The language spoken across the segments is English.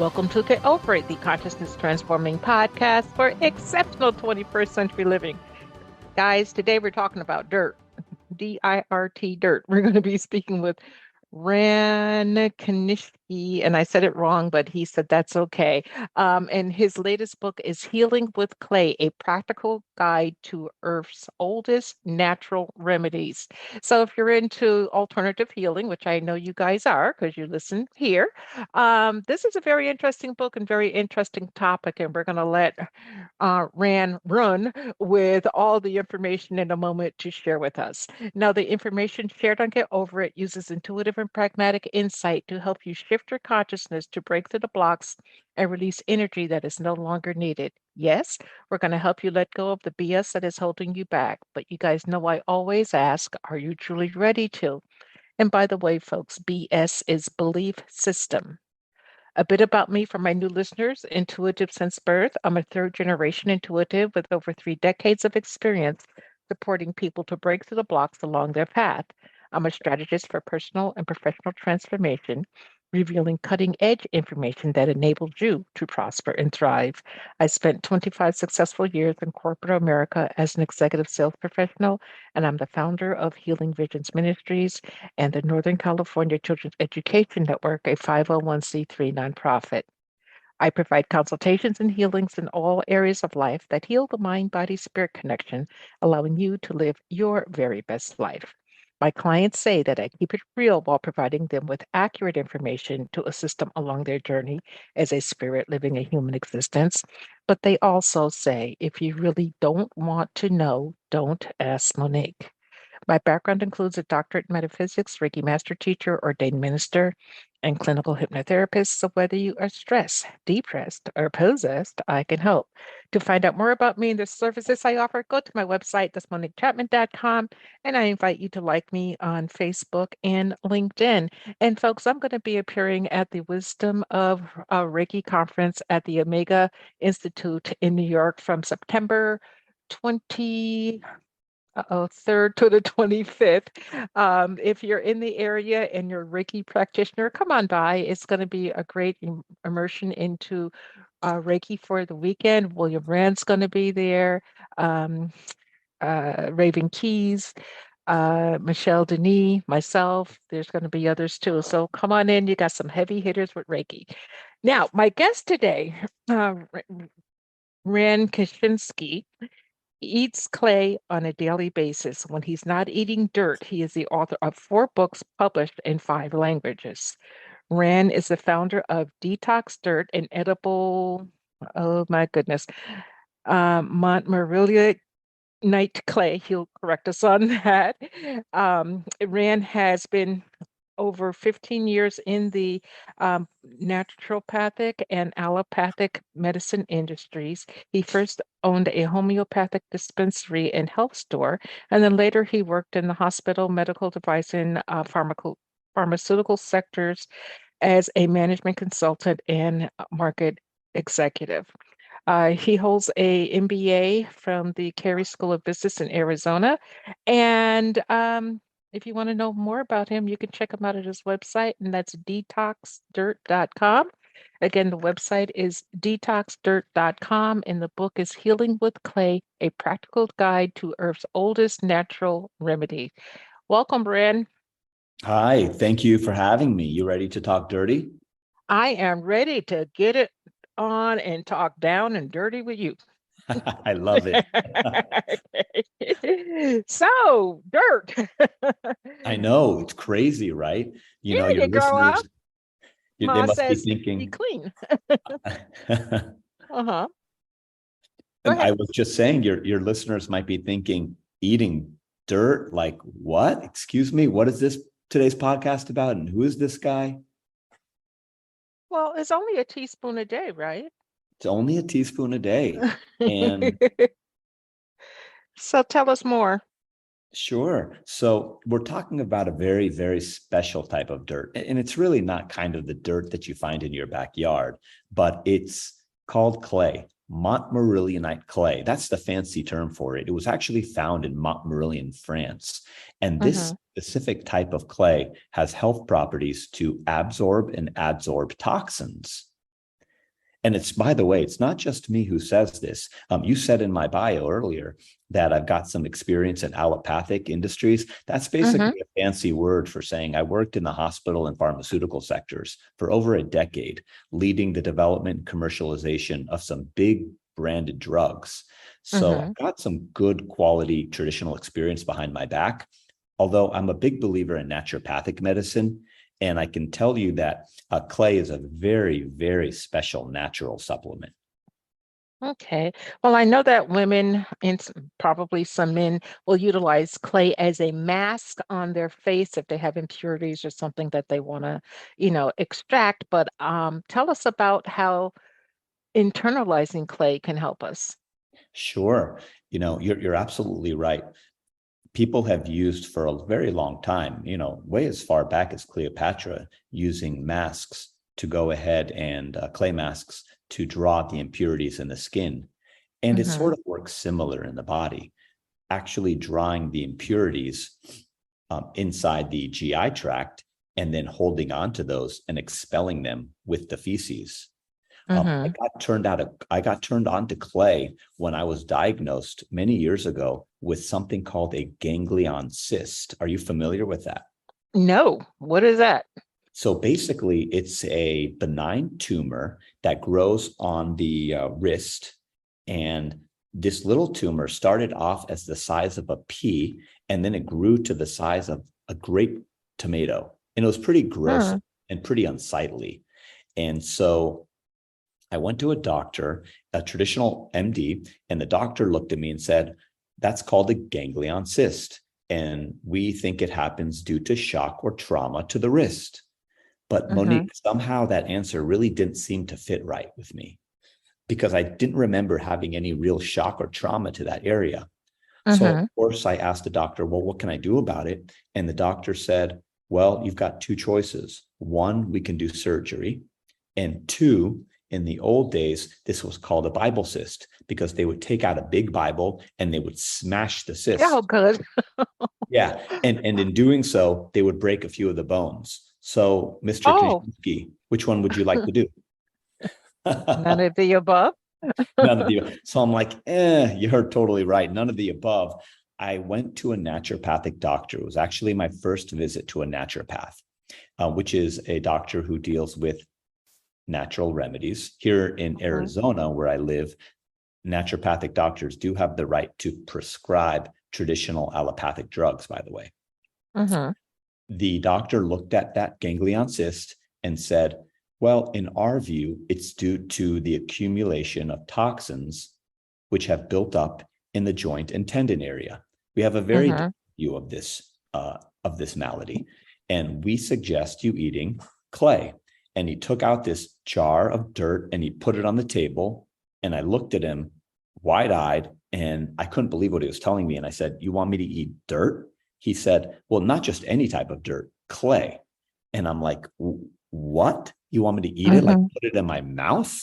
Welcome to Get Over It, the consciousness transforming podcast for exceptional 21st century living. Guys, today we're talking about dirt, D-I-R-T, dirt. We're going to be speaking with Ran Knishinsky, and I said it wrong, but he said that's okay. And his latest book is Healing with Clay, a practical guide to Earth's oldest natural remedies. So if you're into alternative healing, which I know you guys are because you listen here, this is a very interesting book and very interesting topic, and we're going to let Ran run with all the information in a moment to share with us. Now, the information shared on Get Over It uses intuitive and pragmatic insight to help you shift your consciousness to break through the blocks and release energy that is no longer needed. Yes, we're going to help you let go of the BS that is holding you back. But you guys know I always ask, are you truly ready to? And by the way, folks, BS is belief system. A bit about me for my new listeners: intuitive since birth. I'm a third generation intuitive with over 3 decades of experience supporting people to break through the blocks along their path. I'm a strategist for personal and professional transformation, revealing cutting edge information that enables you to prosper and thrive. I spent 25 successful years in corporate America as an executive sales professional, and I'm the founder of Healing Visions Ministries and the Northern California Children's Education Network, a 501c3 nonprofit. I provide consultations and healings in all areas of life that heal the mind, body, spirit connection, allowing you to live your very best life. My clients say that I keep it real while providing them with accurate information to assist them along their journey as a spirit living a human existence. But they also say, if you really don't want to know, don't ask Monique. My background includes a doctorate in metaphysics, Reiki master teacher, ordained minister, and clinical hypnotherapist. So whether you are stressed, depressed, or possessed, I can help. To find out more about me and the services I offer, go to my website, that's moniquechapman.com, and I invite you to like me on Facebook and LinkedIn. And folks, I'm going to be appearing at the Wisdom of Reiki conference at the Omega Institute in New York from September 3rd to the 25th. If you're in the area and you're a Reiki practitioner, come on by. It's going to be a great immersion into Reiki for the weekend. William Rand's going to be there. Raven Keys, Michelle Denis, myself. There's going to be others too. So come on in. You got some heavy hitters with Reiki. Now, my guest today, Ran Knishinsky, eats clay on a daily basis. When he's not eating dirt, he is the author of 4 books published in 5 languages. Ran is the founder of Detox Dirt, an edible, oh my goodness, Montmorillonite clay. He'll correct us on that. Ran has been over 15 years in the naturopathic and allopathic medicine industries. He first owned a homeopathic dispensary and health store, and then later he worked in the hospital, medical device, and pharmaceutical sectors as a management consultant and market executive. He holds a MBA from the Carey School of Business in Arizona, and if you want to know more about him, you can check him out at his website, and that's detoxdirt.com. Again, the website is detoxdirt.com, and the book is Healing with Clay, a practical guide to Earth's oldest natural remedy. Welcome, Ran. Hi, thank you for having me. You ready to talk dirty? I am ready to get it on and talk down and dirty with you. I love it. So, dirt. I know, it's crazy, right? You know, Yeah, your you grow up. listeners, they Ma must be says be thinking. clean. Go And I ahead. was just saying, your listeners might be thinking, eating dirt, like what? Excuse me, what is this today's podcast about? And who is this guy? Well, it's only a teaspoon a day, right? It's only a teaspoon a day. And So tell us more. sure. So we're talking about a very, very special type of dirt. And it's really not kind of the dirt that you find in your backyard, but it's called clay, Montmorillonite clay. That's the fancy term for it. It was actually found in Montmorillon, France. And this specific type of clay has health properties to absorb and adsorb toxins. And it's, by the way, it's not just me who says this. You said in my bio earlier that I've got some experience in allopathic industries. That's basically a fancy word for saying I worked in the hospital and pharmaceutical sectors for over a decade, leading the development and commercialization of some big branded drugs. So I've got some good quality traditional experience behind my back, although I'm a big believer in naturopathic medicine. And I can tell you that clay is a very, very special natural supplement. Okay. Well, I know that women and probably some men will utilize clay as a mask on their face if they have impurities or something that they want to, extract. But tell us about how internalizing clay can help us. Sure. You're absolutely right. People have used for a very long time, way as far back as Cleopatra, using masks to go ahead and clay masks to draw the impurities in the skin. And it sort of works similar in the body, actually drawing the impurities inside the GI tract and then holding on to those and expelling them with the feces. I got turned on to clay when I was diagnosed many years ago with something called a ganglion cyst. Are you familiar with that? No, what is that? So basically, it's a benign tumor that grows on the wrist. And this little tumor started off as the size of a pea, and then it grew to the size of a grape tomato. And it was pretty gross and pretty unsightly. And so I went to a doctor, a traditional MD, and the doctor looked at me and said, that's called a ganglion cyst. And we think it happens due to shock or trauma to the wrist. But Monique, somehow that answer really didn't seem to fit right with me because I didn't remember having any real shock or trauma to that area. So of course I asked the doctor, well, what can I do about it? And the doctor said, well, you've got two choices. One, we can do surgery. And two, in the old days, this was called a Bible cyst because they would take out a big Bible and they would smash the cyst. Oh, good. Yeah. And in doing so, they would break a few of the bones. So, Mr. Knishinsky, which one would you like to do? None of the above. None of the above. So I'm like, you're totally right. None of the above. I went to a naturopathic doctor. It was actually my first visit to a naturopath, which is a doctor who deals with natural remedies. Here in Arizona, where I live, naturopathic doctors do have the right to prescribe traditional allopathic drugs, by the way. The doctor looked at that ganglion cyst and said, well, in our view, it's due to the accumulation of toxins which have built up in the joint and tendon area. We have a very different view of this malady, and we suggest you eating clay. And he took out this jar of dirt and he put it on the table. And I looked at him wide-eyed and I couldn't believe what he was telling me. And I said, you want me to eat dirt? He said, well, not just any type of dirt, clay. And I'm like, what? You want me to eat it? Like put it in my mouth?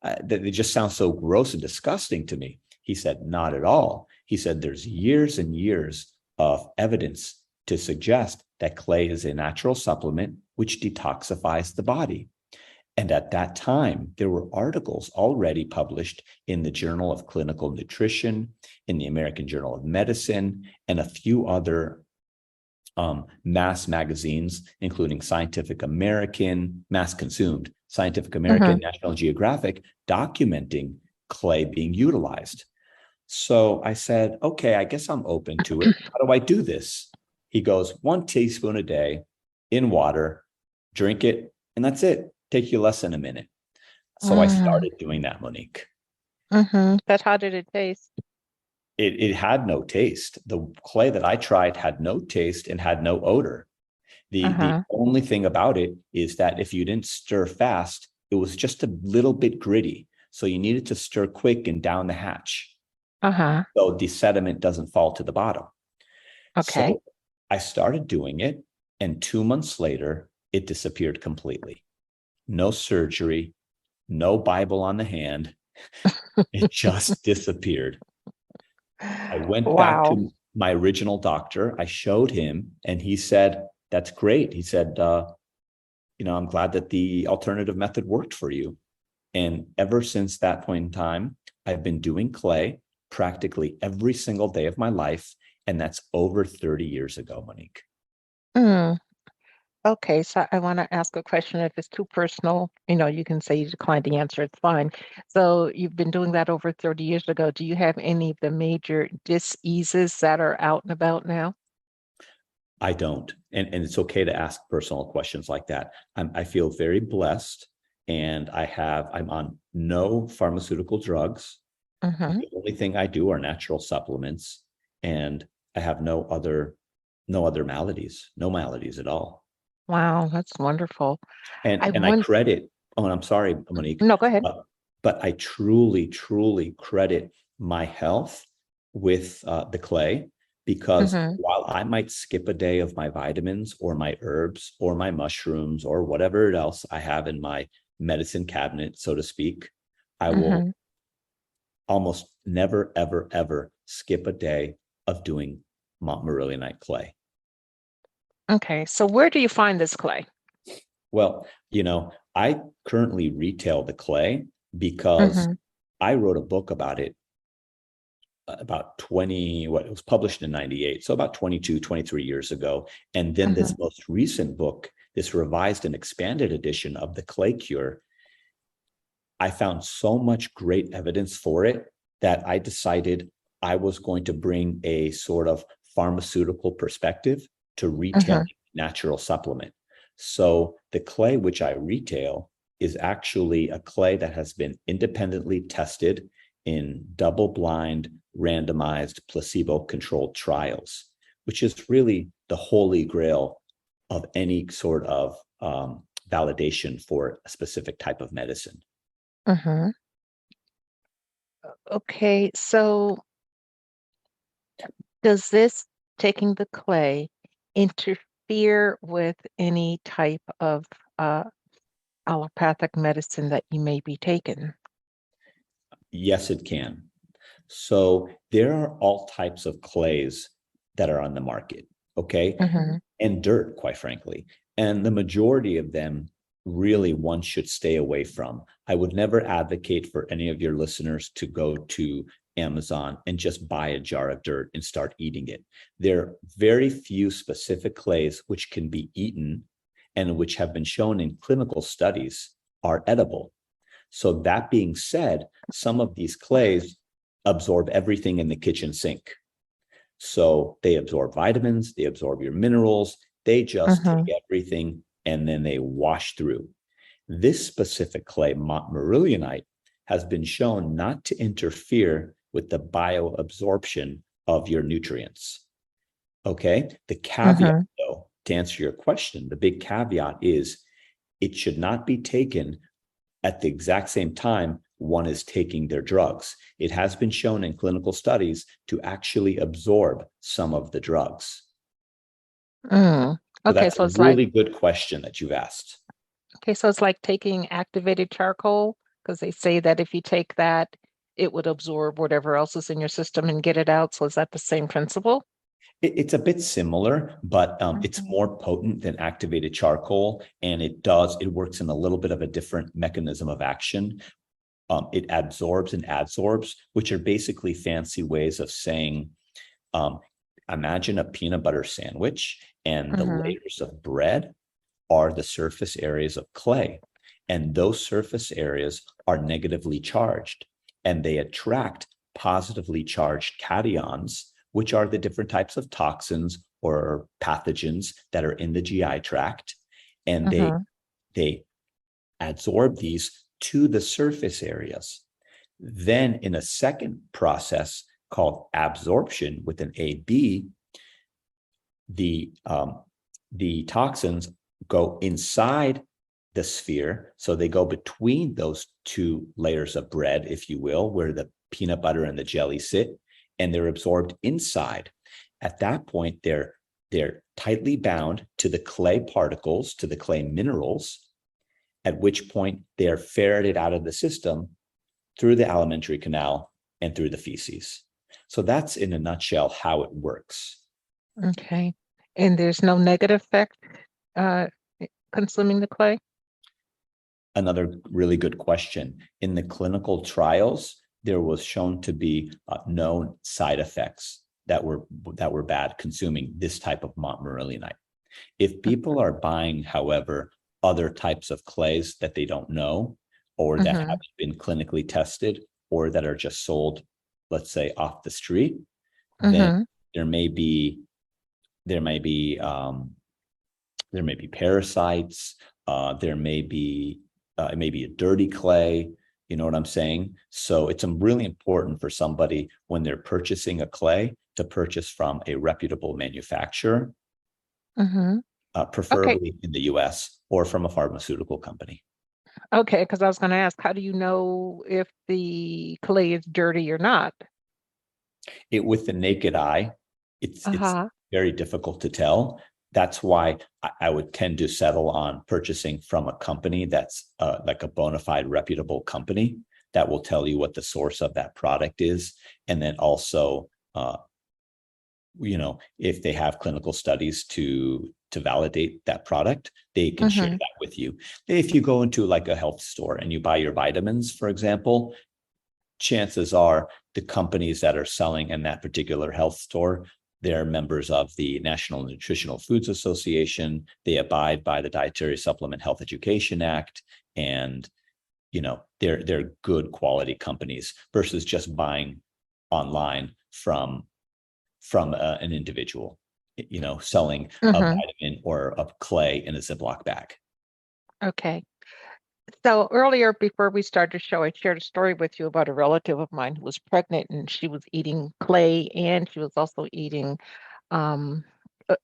It just sounds so gross and disgusting to me. He said, not at all. He said, there's years and years of evidence to suggest that clay is a natural supplement which detoxifies the body. And at that time, there were articles already published in the Journal of Clinical Nutrition, in the American Journal of Medicine, and a few other mass magazines, including Scientific American, mass consumed, Scientific American, National Geographic, documenting clay being utilized. So I said, okay, I guess I'm open to it. How do I do this? He goes, 1 teaspoon a day in water, drink it, and that's it. Take you less than a minute. So I started doing that, Monique. But how did it taste? It had no taste. The clay that I tried had no taste and had no odor. The only thing about it is that if you didn't stir fast, it was just a little bit gritty. So you needed to stir quick and down the hatch. So the sediment doesn't fall to the bottom. Okay. So I started doing it, and 2 months later, it disappeared completely. No surgery, no Bible on the hand. It just disappeared. I went back to my original doctor. I showed him, and he said, that's great. He said, I'm glad that the alternative method worked for you. And ever since that point in time, I've been doing clay practically every single day of my life. And that's over 30 years ago, Monique. Mm, okay, so I want to ask a question. If it's too personal, you can say you declined the answer, it's fine. So you've been doing that over 30 years ago. Do you have any of the major diseases that are out and about now? I don't. And it's okay to ask personal questions like that. I feel very blessed, and I'm on no pharmaceutical drugs. Mm-hmm. The only thing I do are natural supplements, and I have no other maladies, no maladies at all. Wow, that's wonderful. I And I want, credit, oh, and I'm sorry, Monique, no, go ahead. but I truly, truly credit my health with the clay, because Mm-hmm. while I might skip a day of my vitamins or my herbs or my mushrooms or whatever else I have in my medicine cabinet, so to speak, I will Mm-hmm. almost never, ever, ever skip a day of doing Montmorillionite clay. Okay, so where do you find this clay? Well, I currently retail the clay because Mm-hmm. I wrote a book about it about 20, what it was published in 98. So about 22, 23 years ago. And then Mm-hmm. this most recent book, this revised and expanded edition of the clay cure, I found so much great evidence for it that I decided I was going to bring a sort of pharmaceutical perspective to Mm-hmm. retailing natural supplement. So the clay which I retail is actually a clay that has been independently tested in double-blind, randomized, placebo-controlled trials, which is really the holy grail of any sort of validation for a specific type of medicine. Mm-hmm. Okay, so does this taking the clay interfere with any type of uh, allopathic medicine that you may be taking? Yes, it can. So there are all types of clays that are on the market, okay? Mm-hmm. And dirt, quite frankly. And the majority of them really one should stay away from. I would never advocate for any of your listeners to go to Amazon and just buy a jar of dirt and start eating it. There are very few specific clays which can be eaten and which have been shown in clinical studies are edible. So that being said, some of these clays absorb everything in the kitchen sink. So they absorb vitamins, they absorb your minerals, they just Mm-hmm. take everything and then they wash through. This specific clay, Montmorillionite, has been shown not to interfere with the bioabsorption of your nutrients. Okay. The caveat, Mm-hmm. though, to answer your question, the big caveat is it should not be taken at the exact same time one is taking their drugs. It has been shown in clinical studies to actually absorb some of the drugs. Mm. So Okay, that's so a it's like really good question that you've asked. taking activated charcoal, because they say that if you take that, it would absorb whatever else is in your system and get it out. So is that the same principle? It's a bit similar, but it's Mhm. more potent than activated charcoal. And it works in a little bit of a different mechanism of action. It absorbs and adsorbs, which are basically fancy ways of saying, um, imagine a peanut butter sandwich and the Mhm. layers of bread are the surface areas of clay. And those surface areas are negatively charged and they attract positively charged cations, which are the different types of toxins or pathogens that are in the GI tract. And Mhm. they adsorb these to the surface areas. Then, in a second process called absorption with an AB, the toxins go inside the sphere. So they go between those two layers of bread, if you will, where the peanut butter and the jelly sit, and they're absorbed inside. At that point, they're tightly bound to the clay particles, to the clay minerals, at which point they're ferreted out of the system through the alimentary canal and through the feces. So that's in a nutshell how it works. Okay. And there's no negative effect uh, consuming the clay? Another really good question. In the clinical trials, there was shown to be known side effects that were bad consuming this type of montmorillonite. If people are buying, however, other types of clays that they don't know, or that Mm-hmm. haven't been clinically tested, or that are just sold, let's say, off the street, then Mm-hmm. there may be there may be there may be parasites. There may be it may be a dirty clay. You know what I'm saying? So it's really important for somebody when they're purchasing a clay to purchase from a reputable manufacturer, Mm-hmm. Okay. preferably in the US, or from a pharmaceutical company. Okay, because I was going to ask, how do you know if the clay is dirty or not? With the naked eye, it's Uh-huh. very difficult to tell. That's why I would tend to settle on purchasing from a company that's like a bona fide reputable company that will tell you what the source of that product is, and then also if they have clinical studies to validate that product, they can share Mm-hmm. that with you. If you go into like a health store and you buy your vitamins, for example, chances are the companies that are selling in that particular health store, they're members of the National Nutritional Foods Association. They abide by the Dietary Supplement Health Education Act, and they're good quality companies versus just buying online from an individual, selling a Mm-hmm. vitamin or a clay in a Ziploc bag. Okay. So earlier, before we started the show, I shared a story with you about a relative of mine who was pregnant and she was eating clay and she was also eating, um, uh,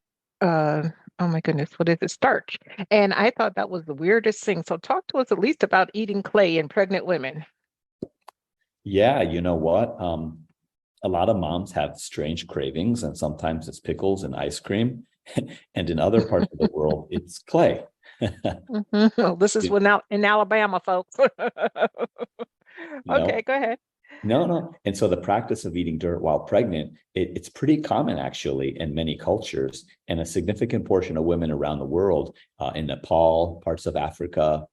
uh, oh my goodness, what is it? Starch. And I thought that was the weirdest thing. So talk to us at least about eating clay in pregnant women. Yeah, you know what? A lot of moms have strange cravings, and sometimes it's pickles and ice cream. And in other parts of the world, it's clay. Mhm. Well, this is You now in Alabama, folks. Okay, know, go ahead. no. And so the practice of eating dirt while pregnant, it's pretty common actually in many cultures, and a significant portion of women around the world, in Nepal, parts of Africa,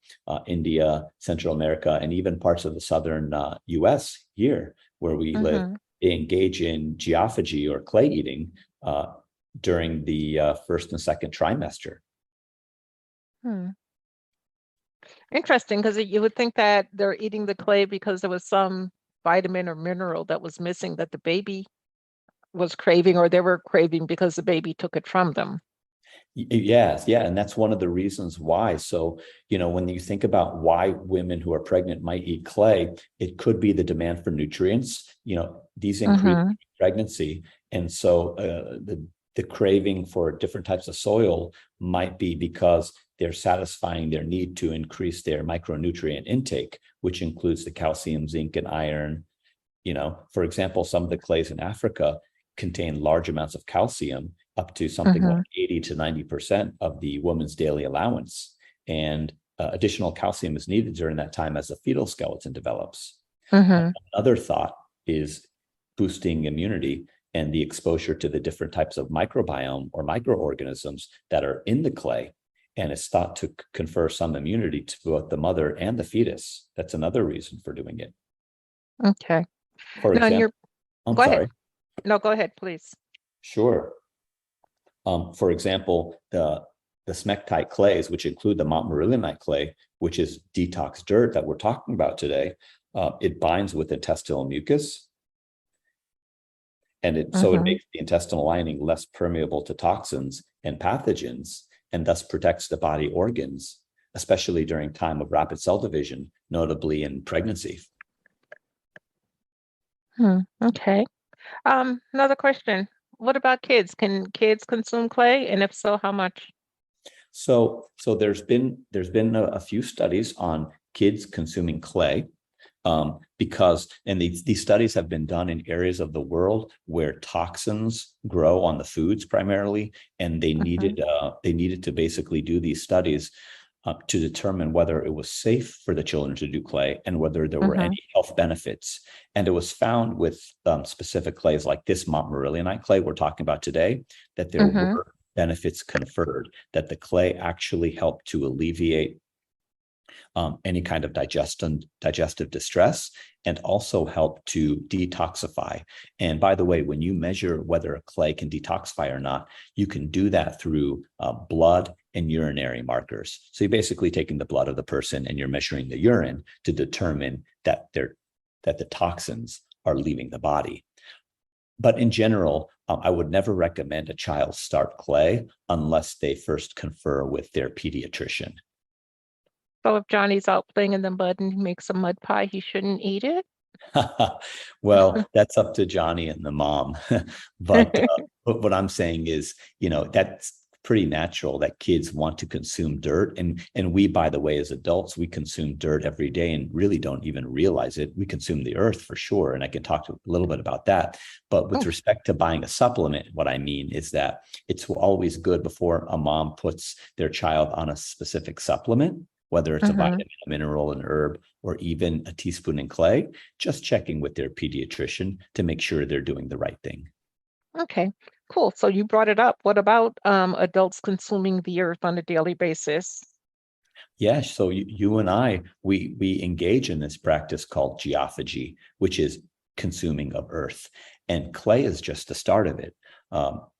India, Central America, and even parts of the southern US here where we live, Hmm. they engage in geophagy or clay eating during the first and second trimester. Hmm. Interesting, because you would think that they're eating the clay because there was some vitamin or mineral that was missing that the baby was craving, or they were craving because the baby took it from them. Yes, yeah, and that's one of the reasons why. So, when you think about why women who are pregnant might eat clay, it could be the demand for nutrients. These increase Hmm. pregnancy, and so the craving for different types of soil might be because they're satisfying their need to increase their micronutrient intake, which includes the calcium, zinc, and iron. For example, some of the clays in Africa contain large amounts of calcium, up to something Hmm. like 80 to 90% of the woman's daily allowance. And additional calcium is needed during that time as the fetal skeleton develops. Hmm. Another thought is boosting immunity and the exposure to the different types of microbiome or microorganisms that are in the clay. And it's thought to confer some immunity to both the mother and the fetus. That's another reason for doing it. Okay. For Now, example, I'm go ahead. sorry, No, go ahead, please. sure. For example, the smectite clays, which include the montmorillonite clay, which is detox dirt that we're talking about today, it binds with intestinal mucus, and it Hmm. makes the intestinal lining less permeable to toxins and pathogens, and thus protects the body organs, especially during time of rapid cell division, notably in pregnancy. Okay. Another question. What about kids? Can kids consume clay? And if so, how much? So there's been a few studies on kids consuming clay, because and these studies have been done in areas of the world where toxins grow on the foods primarily, and they Hmm. needed to basically do these studies to determine whether it was safe for the children to do clay and whether there were Hmm. any health benefits. And it was found with specific clays like this montmorillonite clay we're talking about today, that there Hmm. were benefits conferred, that the clay actually helped to alleviate any kind of digestive distress, and also help to detoxify. And by the way, when you measure whether a clay can detoxify or not, you can do that through blood and urinary markers. So you're basically taking the blood of the person and you're measuring the urine to determine that the toxins are leaving the body. But in general, I would never recommend a child start clay unless they first confer with their pediatrician. So if Johnny's out playing in the mud and he makes a mud pie, he shouldn't eat it? Well, that's up to Johnny and the mom. But what I'm saying is, that's pretty natural that kids want to consume dirt. And we, by the way, as adults, we consume dirt every day and really don't even realize it. We consume the earth for sure. And I can talk a little bit about that. But with respect to buying a supplement, what I mean is that it's always good before a mom puts their child on a specific supplement, whether it's a vitamin, a mineral, an herb, or even a teaspoon in clay, just checking with their pediatrician to make sure they're doing the right thing. Okay, cool. So you brought it up. What about adults consuming the earth on a daily basis? Yeah, so you and I, we engage in this practice called geophagy, which is consuming of earth. And clay is just the start of it.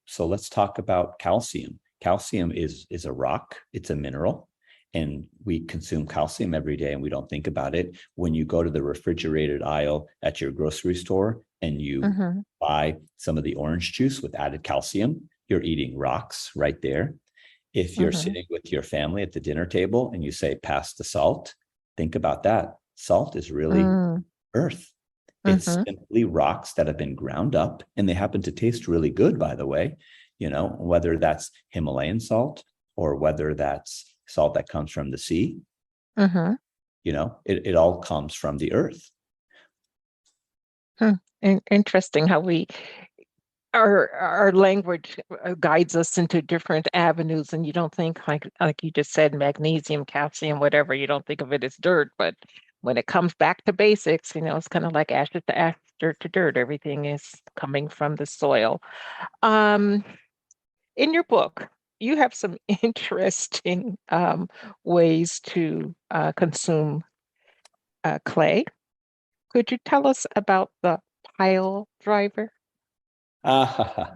So let's talk about calcium. Calcium is a rock, it's a mineral. And we consume calcium every day and we don't think about it. When you go to the refrigerated aisle at your grocery store and you buy some of the orange juice with added calcium, you're eating rocks right there. If you're sitting with your family at the dinner table and you say, pass the salt, think about that. Salt is really earth. It's simply rocks that have been ground up, and they happen to taste really good, by the way, whether that's Himalayan salt or whether that's salt that comes from the sea, it all comes from the earth. Interesting how our language guides us into different avenues, and you don't think like you just said, magnesium, calcium, whatever, you don't think of it as dirt, but when it comes back to basics, it's kind of like ashes to ash, dirt to dirt. Everything is coming from the soil. In your book, you have some interesting ways to consume clay. Could you tell us about the pile driver? So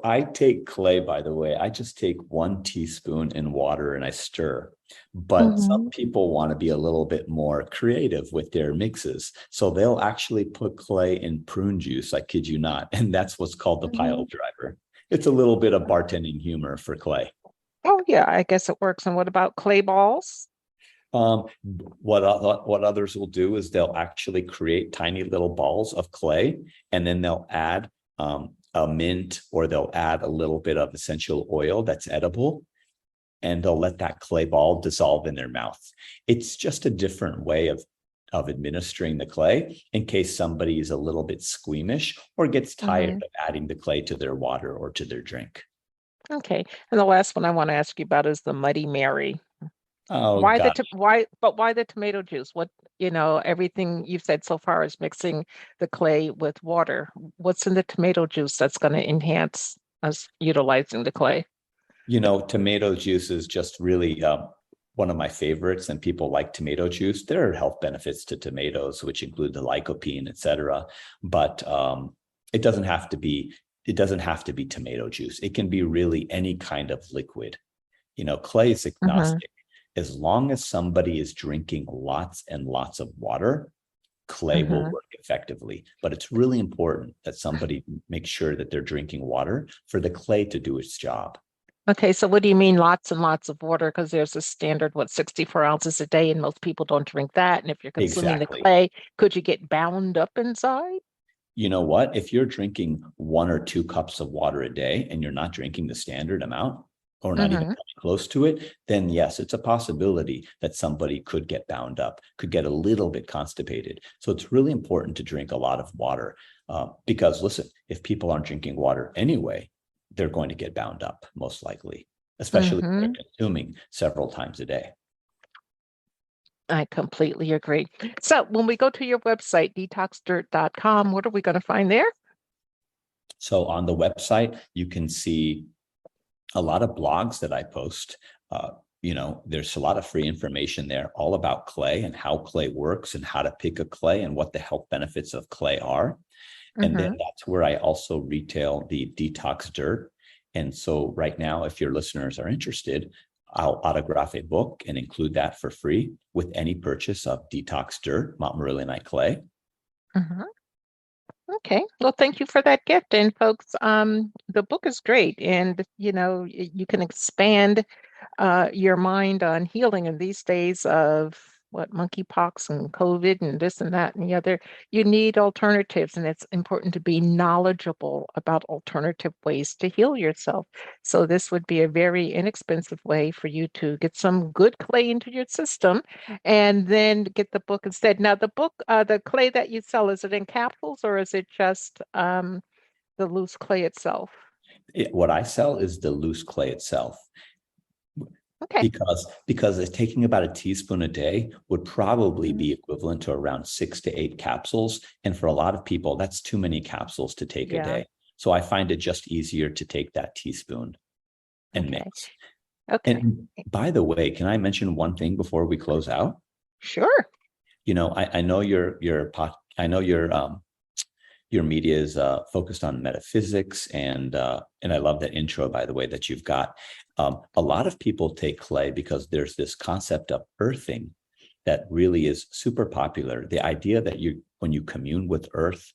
I take clay, by the way. I just take 1 teaspoon in water and I stir. But some people want to be a little bit more creative with their mixes. So they'll actually put clay in prune juice, I kid you not. And that's what's called the pile driver. It's a little bit of bartending humor for clay. Oh, yeah, I guess it works. And what about clay balls? What others will do is they'll actually create tiny little balls of clay, and then they'll add a mint, or they'll add a little bit of essential oil that's edible, and they'll let that clay ball dissolve in their mouth. It's just a different way of administering the clay in case somebody is a little bit squeamish or gets tired of adding the clay to their water or to their drink. Okay. And the last one I want to ask you about is the Muddy Mary. Oh, Why God. why the tomato juice? What, everything you've said so far is mixing the clay with water. What's in the tomato juice that's going to enhance us utilizing the clay? Tomato juice is just really one of my favorites, and people like tomato juice. There are health benefits to tomatoes, which include the lycopene, et cetera. But it doesn't have to be tomato juice. It can be really any kind of liquid. Clay is agnostic. As long as somebody is drinking lots and lots of water, clay will work effectively. But it's really important that somebody makes sure that they're drinking water for the clay to do its job. Okay, so what do you mean lots and lots of water? Because there's a standard, 64 ounces a day, and most people don't drink that. And if you're consuming the clay, could you get bound up inside? You know what? If you're drinking 1 or 2 cups of water a day and you're not drinking the standard amount, or not even close to it, then yes, it's a possibility that somebody could get bound up, could get a little bit constipated. So it's really important to drink a lot of water because listen, if people aren't drinking water anyway, they're going to get bound up most likely, especially if they're consuming several times a day. I completely agree. So when we go to your website, detoxdirt.com, what are we going to find there? So on the website, you can see a lot of blogs that I post. there's a lot of free information there all about clay and how clay works and how to pick a clay and what the health benefits of clay are. And then that's where I also retail the detox dirt. And so right now, if your listeners are interested, I'll autograph a book and include that for free with any purchase of Detox Dirt, Montmorillonite clay. Okay. Well, thank you for that gift. And folks, the book is great. And, you can expand your mind on healing in these days of monkeypox and COVID and this and that and the other. You need alternatives, and it's important to be knowledgeable about alternative ways to heal yourself. So this would be a very inexpensive way for you to get some good clay into your system and then get the book instead. Now, the book, the clay that you sell, is it in capsules or is it just the loose clay itself? What I sell is the loose clay itself. Okay. Because it's taking about a teaspoon a day would probably be equivalent to around 6 to 8 capsules. And for a lot of people, that's too many capsules to take a day. So I find it just easier to take that teaspoon and mix. Okay. And by the way, can I mention one thing before we close out? Sure. I know your media is focused on metaphysics, and I love that intro, by the way, that you've got. A lot of people take clay because there's this concept of earthing that really is super popular. The idea that when you commune with earth,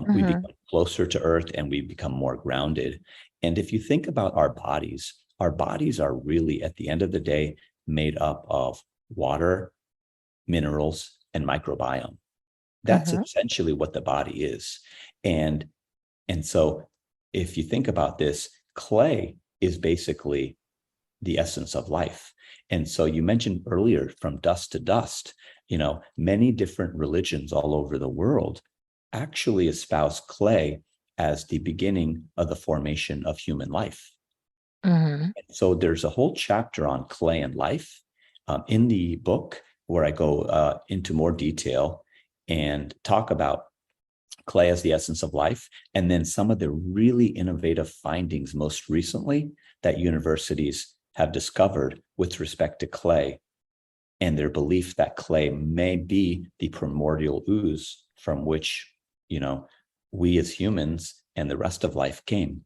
we become closer to earth and we become more grounded. And if you think about our bodies are really, at the end of the day, made up of water, minerals, and microbiome. That's essentially what the body is. And so if you think about this, clay is basically the essence of life. And so you mentioned earlier, from dust to dust, many different religions all over the world actually espouse clay as the beginning of the formation of human life. And so there's a whole chapter on clay and life in the book where I go into more detail and talk about clay as the essence of life, and then some of the really innovative findings most recently that universities have discovered with respect to clay, and their belief that clay may be the primordial ooze from which, we as humans and the rest of life came.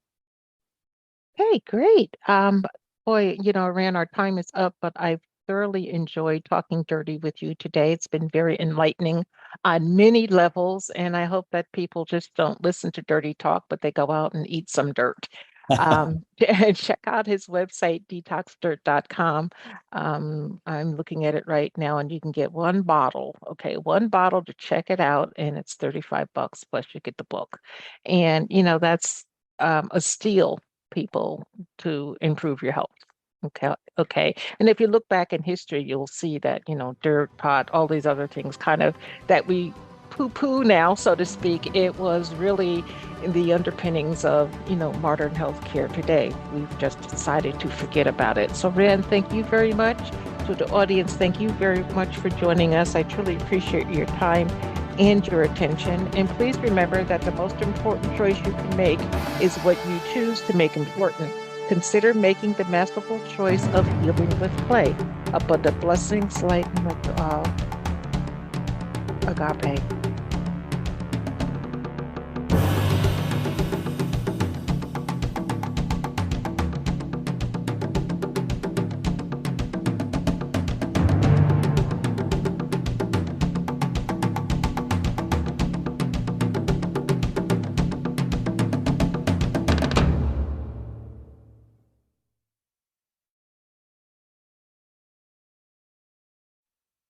Hey, great. Boy, Ran, our time is up, but I've thoroughly enjoyed talking dirty with you today. It's been very enlightening on many levels, and I hope that people just don't listen to dirty talk, but they go out and eat some dirt. Check out his website, detoxdirt.com. I'm looking at it right now, and you can get one bottle to check it out, and it's $35 plus you get the book. And, that's a steal, people, to improve your health. Okay. And if you look back in history, you'll see that, dirt, pot, all these other things kind of that we poo-poo now, so to speak, it was really in the underpinnings of, modern healthcare today. We've just decided to forget about it. So, Ran, thank you very much. To the audience, thank you very much for joining us. I truly appreciate your time and your attention. And please remember that the most important choice you can make is what you choose to make important. Consider making the masterful choice of healing with clay. But the blessings like agape.